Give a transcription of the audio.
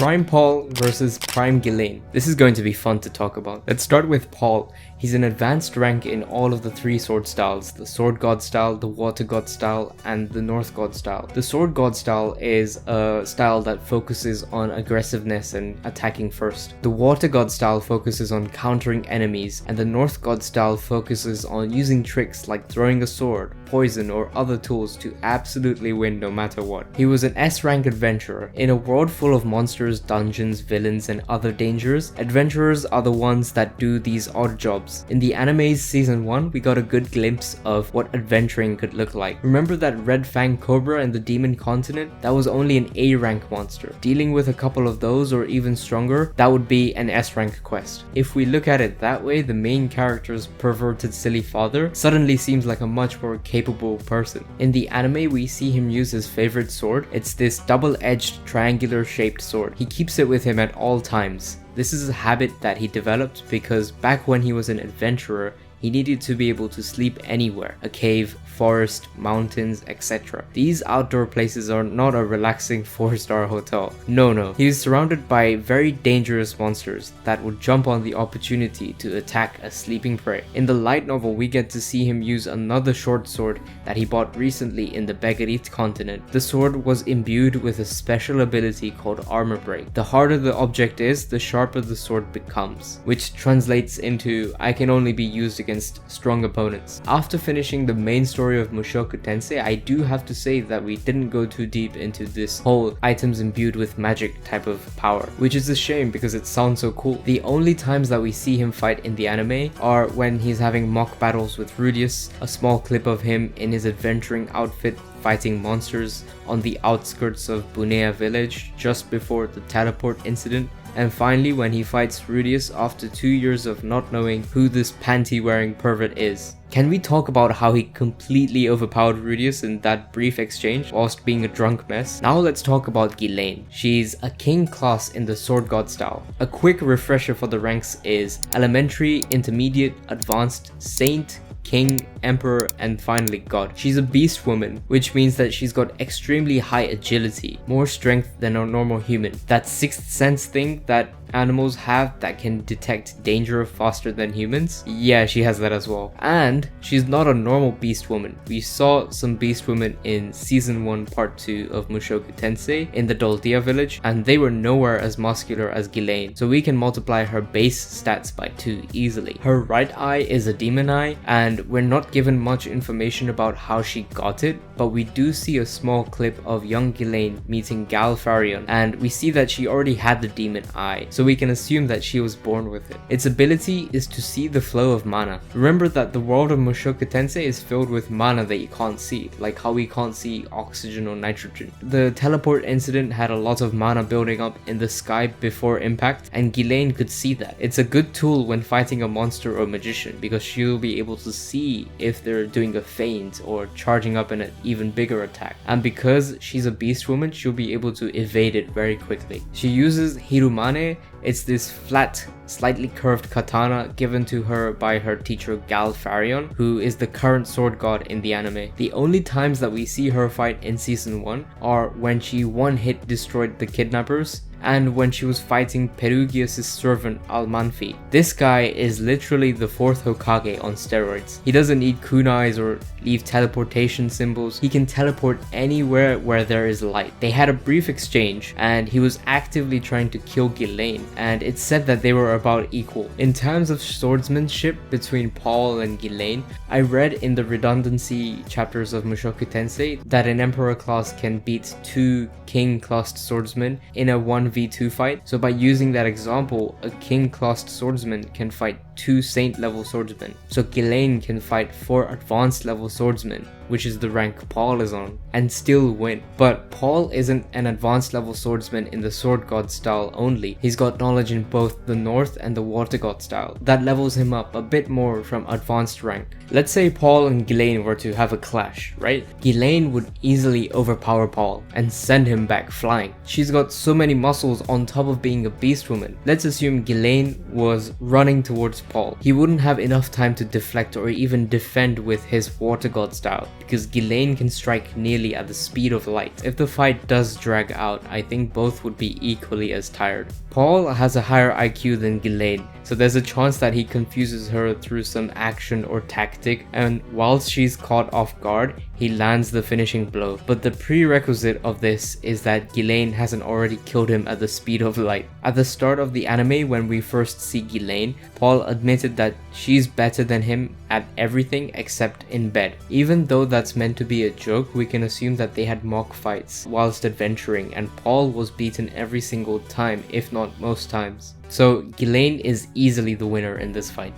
Prime Paul versus Prime Ghislaine. This is going to be fun to talk about. Let's start with Paul. He's an advanced rank in all of the three sword styles, the Sword God style, the Water God style, and the North God style. The Sword God style is a style that focuses on aggressiveness and attacking first. The Water God style focuses on countering enemies, and the North God style focuses on using tricks like throwing a sword, poison, or other tools to absolutely win no matter what. He was an S-rank adventurer. In a world full of monsters, dungeons, villains, and other dangers, adventurers are the ones that do these odd jobs. In the anime's season 1, we got a good glimpse of what adventuring could look like. Remember that Red Fang Cobra in the Demon Continent? That was only an A-rank monster. Dealing with a couple of those or even stronger, that would be an S-rank quest. If we look at it that way, the main character's perverted silly father suddenly seems like a much more capable person. In the anime, we see him use his favorite sword. It's this double-edged triangular shaped sword. He keeps it with him at all times. This is a habit that he developed because back when he was an adventurer, he needed to be able to sleep anywhere, a cave, forest, mountains, etc. These outdoor places are not a relaxing 4-star hotel. No. He is surrounded by very dangerous monsters that would jump on the opportunity to attack a sleeping prey. In the light novel, we get to see him use another short sword that he bought recently in the Begarit continent. The sword was imbued with a special ability called armor break. The harder the object is, the sharper the sword becomes, which translates into I can only be used against strong opponents. After finishing the main story of Mushoku Tensei, I do have to say that we didn't go too deep into this whole items imbued with magic type of power, which is a shame because it sounds so cool. The only times that we see him fight in the anime are when he's having mock battles with Rudius, a small clip of him in his adventuring outfit fighting monsters on the outskirts of Bunea village just before the teleport incident, and finally when he fights Rudius after 2 years of not knowing who this panty-wearing pervert is. Can we talk about how he completely overpowered Rudius in that brief exchange whilst being a drunk mess? Now let's talk about Ghislaine. She's a king class in the Sword God style. A quick refresher for the ranks is elementary, intermediate, advanced, saint, king, emperor, and finally god. She's a beast woman, which means that she's got extremely high agility, more strength than a normal human. That sixth sense thing that animals have that can detect danger faster than humans, yeah, she has that as well. And she's not a normal beast woman. We saw some beast women in season 1 part 2 of Mushoku Tensei in the Doldia village, and they were nowhere as muscular as Ghislaine, so we can multiply her base stats by 2 easily. Her right eye is a demon eye, and we're not given much information about how she got it, but we do see a small clip of young Ghislaine meeting Gal Farion, and we see that she already had the demon eye, so we can assume that she was born with it. Its ability is to see the flow of mana. Remember that the world of Mushoku Tensei is filled with mana that you can't see, like how we can't see oxygen or nitrogen. The teleport incident had a lot of mana building up in the sky before impact, and Ghislaine could see that. It's a good tool when fighting a monster or magician because she'll be able to see if they're doing a feint or charging up in an even bigger attack. And because she's a beast woman, she'll be able to evade it very quickly. She uses Hiramune. It's this flat, slightly curved katana given to her by her teacher Gal Farion, who is the current sword god in the anime. The only times that we see her fight in season 1 are when she one hit destroyed the kidnappers and when she was fighting Perugius' servant Almanfi. This guy is literally the 4th Hokage on steroids. He doesn't need kunais or leave teleportation symbols. He can teleport anywhere where there is light. They had a brief exchange and he was actively trying to kill Ghislaine, and it's said that they were about equal. In terms of swordsmanship between Paul and Ghislaine, I read in the redundancy chapters of Mushoku Tensei that an emperor class can beat 2 king classed swordsmen in a 1v2 fight. So by using that example, a king classed swordsman can fight 2 saint level swordsmen. So Ghislaine can fight 4 advanced level swordsmen, which is the rank Paul is on, and still win. But Paul isn't an advanced level swordsman in the Sword God style only. He's got knowledge in both the North and the Water God style. That levels him up a bit more from advanced rank. Let's say Paul and Ghislaine were to have a clash, right? Ghislaine would easily overpower Paul and send him back flying. She's got so many muscles on top of being a beast woman. Let's assume Ghislaine was running towards against Paul. He wouldn't have enough time to deflect or even defend with his water god style, because Ghislaine can strike nearly at the speed of light. If the fight does drag out, I think both would be equally as tired. Paul has a higher IQ than Ghislaine, so there's a chance that he confuses her through some action or tactic, and whilst she's caught off guard, he lands the finishing blow. But the prerequisite of this is that Ghislaine hasn't already killed him at the speed of light. At the start of the anime, when we first see Ghislaine, Paul admitted that she's better than him at everything except in bed. Even though that's meant to be a joke, we can assume that they had mock fights whilst adventuring, and Paul was beaten every single time, if not most times. So Ghislaine is easily the winner in this fight.